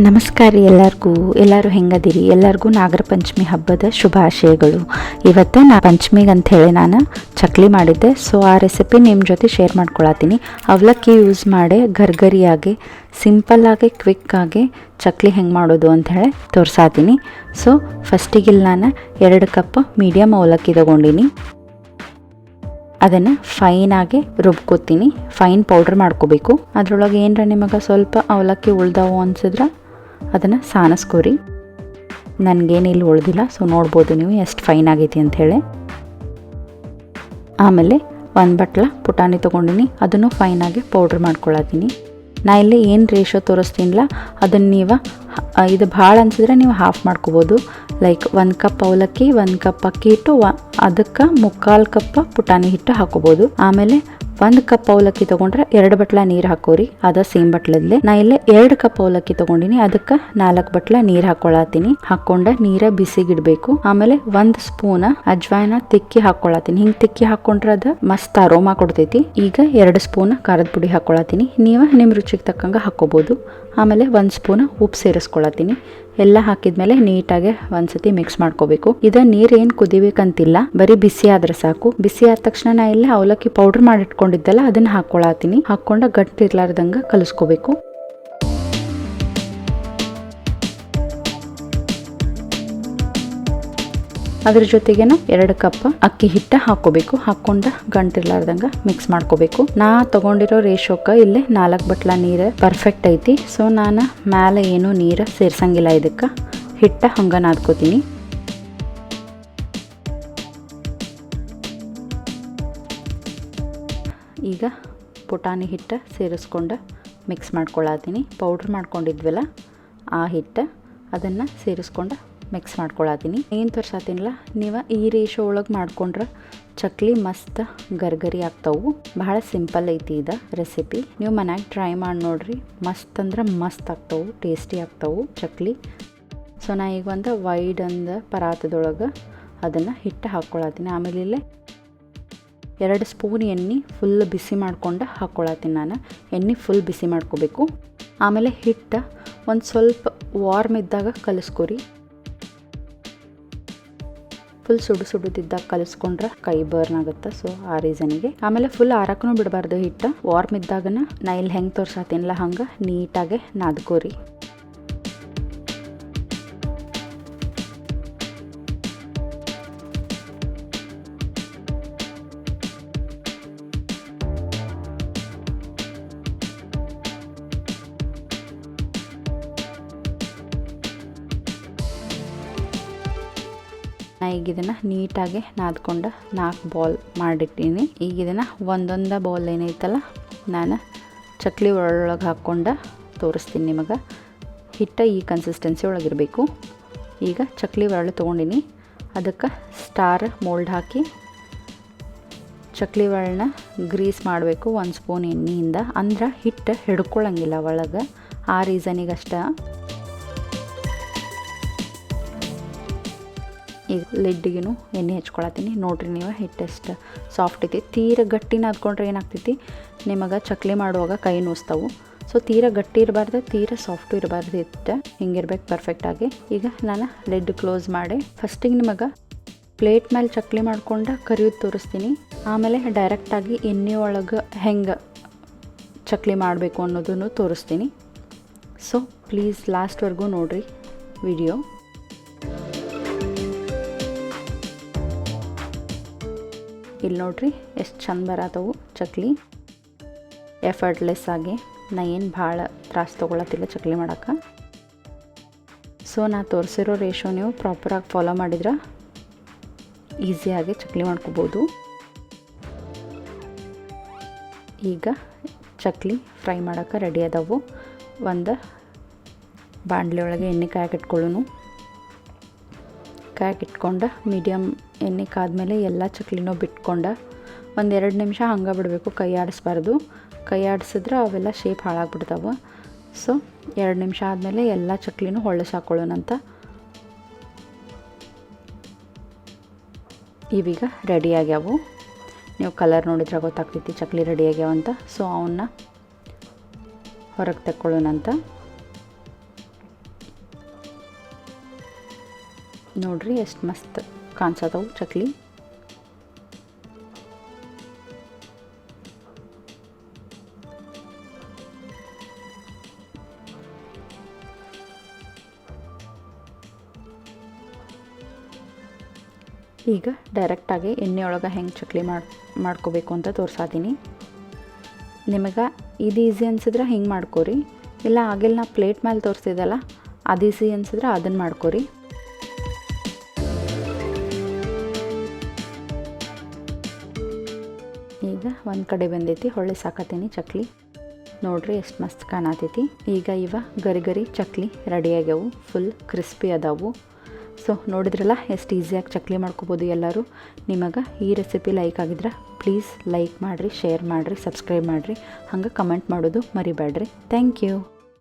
ನಮಸ್ಕಾರ ಎಲ್ಲರೂ ಹೆಂಗದಿರಿ. ಎಲ್ಲರಿಗೂ ನಾಗರ ಪಂಚಮಿ ಹಬ್ಬದ ಶುಭಾಶಯಗಳು. ಇವತ್ತು ಪಂಚಮಿಗೆ ಅಂಥೇಳಿ ನಾನು ಚಕ್ಲಿ ಮಾಡಿದ್ದೆ. ಸೊ ಆ ರೆಸಿಪಿ ನಿಮ್ಮ ಜೊತೆ ಶೇರ್ ಮಾಡ್ಕೊಳತ್ತೀನಿ. ಅವಲಕ್ಕಿ ಯೂಸ್ ಮಾಡಿ ಗರ್ಗರಿಯಾಗಿ ಸಿಂಪಲ್ಲಾಗಿ ಕ್ವಿಕ್ಕಾಗಿ ಚಕ್ಲಿ ಹೆಂಗೆ ಮಾಡೋದು ಅಂಥೇಳಿ ತೋರಿಸಾತೀನಿ. ಸೊ ಫಸ್ಟಿಗೆ ನಾನು 2 ಕಪ್ ಮೀಡಿಯಮ್ ಅವಲಕ್ಕಿ ತೊಗೊಂಡಿನಿ. ಅದನ್ನು ಫೈನಾಗಿ ರುಬ್ಕೋತೀನಿ. ಫೈನ್ ಪೌಡ್ರ್ ಮಾಡ್ಕೋಬೇಕು. ಅದರೊಳಗೆ ಏನರ ನಿಮಗೆ ಸ್ವಲ್ಪ ಅವಲಕ್ಕಿ ಉಳ್ದಾವು ಅನ್ಸಿದ್ರೆ ಅದನ್ನು ಸಾನಿಸ್ಕೋರಿ. ನನಗೇನಿಲ್ಲಿ ಉಳ್ದಿಲ್ಲ. ಸೊ ನೋಡ್ಬೋದು ನೀವು ಎಷ್ಟು ಫೈನ್ ಆಗೈತಿ ಅಂಥೇಳಿ. ಆಮೇಲೆ 1 ಬಟ್ಲ ಪುಟಾಣಿ ತೊಗೊಂಡಿನಿ. ಅದನ್ನು ಫೈನಾಗಿ ಪೌಡ್ರ್ ಮಾಡ್ಕೊಳತ್ತೀನಿ. ನಾ ಇಲ್ಲಿ ಏನು ರೇಷೋ ತೋರಿಸ್ತೀನಿಲ್ಲ ಅದನ್ನು ನೀವು ಇದು ಭಾಳ ಅನ್ಸಿದ್ರೆ ನೀವು ಹಾಫ್ ಮಾಡ್ಕೋಬೋದು. ಲೈಕ್ 1 ಕಪ್ ಅವಲಕ್ಕಿ 1 ಕಪ್ ಅಕ್ಕಿ ಹಿಟ್ಟು ಅದಕ್ಕೆ 3/4 ಕಪ್ ಪುಟಾಣಿ ಹಿಟ್ಟು ಹಾಕೋಬೋದು. ಆಮೇಲೆ 1 ಕಪ್ ಅವಲಕ್ಕಿ ತೊಗೊಂಡ್ರೆ 2 ಬಟ್ಲ ನೀರು ಹಾಕೋರಿ. ಅದ ಸೇಮ್ ಬಟ್ಲದ್ಲೆ ನಾ ಇಲ್ಲೇ 2 ಕಪ್ ಅವಲಕ್ಕಿ ತೊಗೊಂಡಿನಿ. ಅದಕ್ಕೆ 4 ಬಟ್ಲ ನೀರು ಹಾಕೊಳತ್ತೀನಿ. ಹಾಕೊಂಡ ನೀರ ಬಿಸಿಗಿಡ್ಬೇಕು. ಆಮೇಲೆ 1 ಸ್ಪೂನ್ ಅಜ್ವಾಯಿನ ತಿಕ್ಕಿ ಹಾಕೊಳತ್ತೀನಿ. ಹಿಂಗೆ ತಿಕ್ಕಿ ಹಾಕೊಂಡ್ರೆ ಅದು ಮಸ್ತ್ ಅರೋಮಾ ಕೊಡ್ತೈತಿ. ಈಗ 2 ಸ್ಪೂನ್ ಖಾರದ ಪುಡಿ ಹಾಕೊಳತ್ತೀನಿ. ನೀವು ನಿಮ್ಮ ರುಚಿಗೆ ತಕ್ಕಂಗೆ ಹಾಕೋಬೋದು. ಆಮೇಲೆ 1 ಸ್ಪೂನ್ ಉಪ್ಪು ಸೇರಿಸ್ಕೊಳತ್ತೀನಿ. ಎಲ್ಲ ಹಾಕಿದ್ಮೇಲೆ ನೀಟಾಗಿ ಒಂದ್ಸತಿ ಮಿಕ್ಸ್ ಮಾಡ್ಕೋಬೇಕು. ನೀರು ಏನು ಕುದಿಬೇಕಂತಿಲ್ಲ, ಬರೀ ಬಿಸಿ ಆದ್ರೆ ಸಾಕು. ಬಿಸಿ ಆದ ತಕ್ಷಣ ನಾ ಇಲ್ಲ ಅವಲಕ್ಕಿ ಪೌಡರ್ ಮಾಡಿಟ್ಕೊಂಡಿದ್ದಲ್ಲ ಅದನ್ನ ಹಾಕೊಳತ್ತೀನಿ. ಹಾಕೊಂಡ ಗಟ್ಟಿ ಇರ್ಲಾರ್ದಂಗ ಕಲಿಸ್ಕೋಬೇಕು. ಅದ್ರ ಜೊತೆಗೇನ 2 ಕಪ್ ಅಕ್ಕಿ ಹಿಟ್ಟ ಹಾಕೋಬೇಕು. ಹಾಕೊಂಡ ಗಂಟಿರ್ಲಾರ್ದಂಗ ಮಿಕ್ಸ್ ಮಾಡ್ಕೋಬೇಕು. ನಾ ತಗೊಂಡಿರೋ ರೇಷೋಕ ಇಲ್ಲಿ 4 ಬಟ್ಲ ನೀರು ಪರ್ಫೆಕ್ಟ್ ಐತಿ. ಸೊ ನಾನು ಮ್ಯಾಲೆ ಏನೂ ನೀರು ಸೇರ್ಸಂಗಿಲ್ಲ. ಇದಕ್ಕೆ ಹಿಟ್ಟ ಹಂಗ ನಾದ್ಕೋತೀನಿ. ಈಗ ಪುಟಾಣಿ ಹಿಟ್ಟ ಸೇರಿಸ್ಕೊಂಡು ಮಿಕ್ಸ್ ಮಾಡ್ಕೊಳತ್ತೀನಿ. ಪೌಡ್ರ್ ಮಾಡ್ಕೊಂಡಿದ್ವಲ್ಲ ಆ ಹಿಟ್ಟು ಅದನ್ನು ಸೇರಿಸ್ಕೊಂಡು ಮಿಕ್ಸ್ ಮಾಡ್ಕೊಳತ್ತೀನಿ. ಏನು ತೋರ್ಸಾತೀನಿಲ್ಲ, ನೀವು ಈ ರೇಷೋ ಒಳಗೆ ಮಾಡ್ಕೊಂಡ್ರೆ ಚಕ್ಲಿ ಮಸ್ತ್ ಗರ್ಗರಿ ಆಗ್ತಾವು. ಬಹಳ ಸಿಂಪಲ್ ಐತಿ ಇದು ರೆಸಿಪಿ. ನೀವು ಮನ್ಯಾಗ ಟ್ರೈ ಮಾಡಿ ನೋಡ್ರಿ. ಮಸ್ತ್ ಅಂದ್ರೆ ಮಸ್ತ್ ಆಗ್ತಾವು, ಟೇಸ್ಟಿ ಆಗ್ತಾವು ಚಕ್ಲಿ. ಸೊ ನಾ ಈಗ ಒಂದು ವೈಡ್ ಪರಾತದೊಳಗೆ ಅದನ್ನು ಹಿಟ್ಟು ಹಾಕ್ಕೊಳತ್ತೀನಿ. ಆಮೇಲೆ ಇಲ್ಲೇ 2 ಸ್ಪೂನ್ ಎಣ್ಣೆ ಫುಲ್ ಬಿಸಿ ಮಾಡ್ಕೊಂಡು ಹಾಕ್ಕೊಳತ್ತೀನಿ. ನಾನು ಎಣ್ಣೆ ಫುಲ್ ಬಿಸಿ ಮಾಡ್ಕೋಬೇಕು. ಆಮೇಲೆ ಹಿಟ್ಟು ಒಂದು ಸ್ವಲ್ಪ ವಾರ್ಮ್ ಇದ್ದಾಗ ಕಲಿಸ್ಕೊರಿ. ಫುಲ್ ಸುಡುದಿದ್ದಾಗ ಕಲಿಸ್ಕೊಂಡ್ರೆ ಕೈ ಬರ್ನ್ ಆಗುತ್ತೆ. ಸೊ ಆ ರೀಸನಿಗೆ. ಆಮೇಲೆ ಫುಲ್ ಆರಕ್ಕೂ ಬಿಡಬಾರ್ದು ಹಿಟ್ಟು. ವಾರ್ಮ್ ಇದ್ದಾಗನ ನಾ ಇಲ್ಲಿ ಹೆಂಗೆ ತೋರ್ಸಾತೀನಿಲ್ಲ ಹಂಗೆ ನೀಟಾಗೆ ನಾದ್ಕೋರಿ. ನಾ ಈಗ ಇದನ್ನು ನೀಟಾಗಿ ನಾದ್ಕೊಂಡು 4 ಬಾಲ್ ಮಾಡಿಟ್ಟಿನಿ. ಈಗ ಇದನ್ನು ಒಂದೊಂದು ಬಾಲ್ ಏನೈತಲ್ಲ ನಾನು ಚಕ್ಲಿ ಒಳಗೆ ಹಾಕ್ಕೊಂಡು ತೋರಿಸ್ತೀನಿ ನಿಮಗೆ. ಹಿಟ್ಟು ಈ ಕನ್ಸಿಸ್ಟೆನ್ಸಿ ಒಳಗಿರಬೇಕು. ಈಗ ಚಕ್ಲಿ ಒರಳು ತೊಗೊಂಡಿನಿ. ಅದಕ್ಕೆ ಸ್ಟಾರ್ ಮೋಲ್ಡ್ ಹಾಕಿ ಚಕ್ಲಿ ಒಳನ ಗ್ರೀಸ್ ಮಾಡಬೇಕು 1 ಸ್ಪೂನ್ ಎಣ್ಣೆಯಿಂದ. ಅಂದ್ರೆ ಹಿಟ್ಟು ಹಿಡ್ಕೊಳ್ಳಂಗಿಲ್ಲ ಒಳಗೆ. ಆ ರೀಸನಿಗಷ್ಟ. ಈಗ ಲಿಡ್ಡಿಗೂ ಎಣ್ಣೆ ಹಚ್ಕೊಳತ್ತೀನಿ. ನೋಡ್ರಿ ನೀವು ಹಿಟ್ಟೆಷ್ಟು ಸಾಫ್ಟ್ ಐತಿ. ತೀರ ಗಟ್ಟಿ ನಾದ್ಕೊಂಡ್ರೆ ಏನಾಗ್ತೈತಿ, ನಿಮಗೆ ಚಕ್ಲಿ ಮಾಡುವಾಗ ಕೈ ನೋಸ್ತಾವು. ಸೊ ತೀರ ಗಟ್ಟಿ ಇರಬಾರ್ದು, ತೀರ ಸಾಫ್ಟು ಇರಬಾರ್ದು. ಹಿಟ್ಟು ಹಿಂಗಿರ್ಬೇಕು ಪರ್ಫೆಕ್ಟಾಗಿ. ಈಗ ನಾನು ಲಿಡ್ ಕ್ಲೋಸ್ ಮಾಡಿ ಫಸ್ಟಿಗೆ ನಿಮಗೆ ಪ್ಲೇಟ್ ಮೇಲೆ ಚಕ್ಲಿ ಮಾಡ್ಕೊಂಡು ಕರಿಯೋದು ತೋರಿಸ್ತೀನಿ. ಆಮೇಲೆ ಡೈರೆಕ್ಟಾಗಿ ಎಣ್ಣೆ ಒಳಗೆ ಹೆಂಗೆ ಚಕ್ಲಿ ಮಾಡಬೇಕು ಅನ್ನೋದನ್ನು ತೋರಿಸ್ತೀನಿ. ಸೊ ಪ್ಲೀಸ್ ಲಾಸ್ಟ್ವರೆಗೂ ನೋಡಿರಿ ವಿಡಿಯೋ. ಇಲ್ಲಿ ನೋಡ್ರಿ ಎಷ್ಟು ಚಂದ ಬರತ್ತವು ಚಕ್ಲಿ. ಎಫರ್ಟ್ಲೆಸ್ ಆಗಿ. ನಾ ಏನು ಭಾಳ ತ್ರಾಸು ತೊಗೊಳತ್ತಿಲ್ಲ ಚಕ್ಲಿ ಮಾಡೋಕ್ಕೆ. ಸೊ ನಾ ತೋರಿಸಿರೋ ರೇಷೋ ನೀವು ಪ್ರಾಪರಾಗಿ ಫಾಲೋ ಮಾಡಿದ್ರೆ ಈಸಿಯಾಗಿ ಚಕ್ಲಿ ಮಾಡ್ಕೋಬೋದು. ಈಗ ಚಕ್ಲಿ ಫ್ರೈ ಮಾಡೋಕ್ಕೆ ರೆಡಿ ಅದಾವು. ಒಂದು ಬಾಣಲೆ ಒಳಗೆ ಎಣ್ಣೆ ಕಾಯಕ್ಕಿಟ್ಕೊಳ್ಳೋನು. ಕಾಯಕ್ಕಿಟ್ಕೊಂಡು ಮೀಡಿಯಮ್ ಎಣ್ಣೆ ಕಾದ್ಮೇಲೆ ಎಲ್ಲ ಚಕ್ಲಿನೂ ಬಿಟ್ಕೊಂಡು 1-2 ನಿಮಿಷ ಹಂಗೆ ಬಿಡಬೇಕು. ಕೈ ಆಡಿಸ್ಬಾರ್ದು. ಕೈ ಆಡಿಸಿದ್ರೆ ಅವೆಲ್ಲ ಶೇಪ್ ಹಾಳಾಗ್ಬಿಡ್ತಾವೆ. ಸೊ 2 ನಿಮಿಷ ಆದಮೇಲೆ ಎಲ್ಲ ಚಕ್ಲಿನೂ ಹೊಳ್ಳಿಸಿ ಹಾಕೊಳ್ಳೋಣಂತ. ಇವೀಗ ರೆಡಿ ಆಗ್ಯಾವು. ನೀವು ಕಲರ್ ನೋಡಿದ್ರೆ ಗೊತ್ತಾಗ್ತೈತಿ ಚಕ್ಲಿ ರೆಡಿ ಆಗ್ಯಾವಂತ. ಸೊ ಅವನ್ನ ಹೊರಗೆ ತಕ್ಕೊಳ್ಳೋಣಂತ. ನೋಡ್ರಿ ಎಷ್ಟು ಮಸ್ತ್ ಕಾಣಿಸೋದವು ಚಕ್ಲಿ. ಈಗ ಡೈರೆಕ್ಟಾಗಿ ಎಣ್ಣೆ ಒಳಗೆ ಹೆಂಗೆ ಚಕ್ಲಿ ಮಾಡ್ಕೋಬೇಕು ಅಂತ ತೋರ್ಸಾತೀನಿ. ನಿಮಗೆ ಇದು ಈಸಿ ಅನ್ಸಿದ್ರೆ ಹಿಂಗೆ ಮಾಡ್ಕೊರಿ, ಇಲ್ಲ ಆಗಿಲ್ಲ ನಾ ಪ್ಲೇಟ್ ಮೇಲೆ ತೋರಿಸಿದಲ್ಲ ಅದು ಈಸಿ ಅನ್ಸಿದ್ರೆ ಅದನ್ನು ಮಾಡ್ಕೊರಿ. ಈಗ ಒಂದು ಕಡೆ ಬಂದೈತಿ, ಹೊಳ್ಳಿ ಸಾಕತ್ತೀನಿ ಚಕ್ಲಿ. ನೋಡ್ರಿ ಎಷ್ಟು ಮಸ್ತ್ ಕಾಣತೈತಿ. ಈಗ ಇವ ಗರಿ ಗರಿ ಚಕ್ಲಿ ರೆಡಿ ಆಗ್ಯಾವು, ಫುಲ್ ಕ್ರಿಸ್ಪಿ ಅದಾವು. ಸೊ ನೋಡಿದ್ರಲ್ಲ ಎಷ್ಟು ಈಸಿಯಾಗಿ ಚಕ್ಲಿ ಮಾಡ್ಕೋಬೋದು ಎಲ್ಲರೂ. ನಿಮಗೆ ಈ ರೆಸಿಪಿ ಲೈಕ್ ಆಗಿದ್ರೆ ಪ್ಲೀಸ್ ಲೈಕ್ ಮಾಡಿರಿ, ಶೇರ್ ಮಾಡಿರಿ, ಸಬ್ಸ್ಕ್ರೈಬ್ ಮಾಡಿರಿ, ಹಂಗೆ ಕಮೆಂಟ್ ಮಾಡೋದು ಮರಿಬೇಡ್ರಿ. Thank you.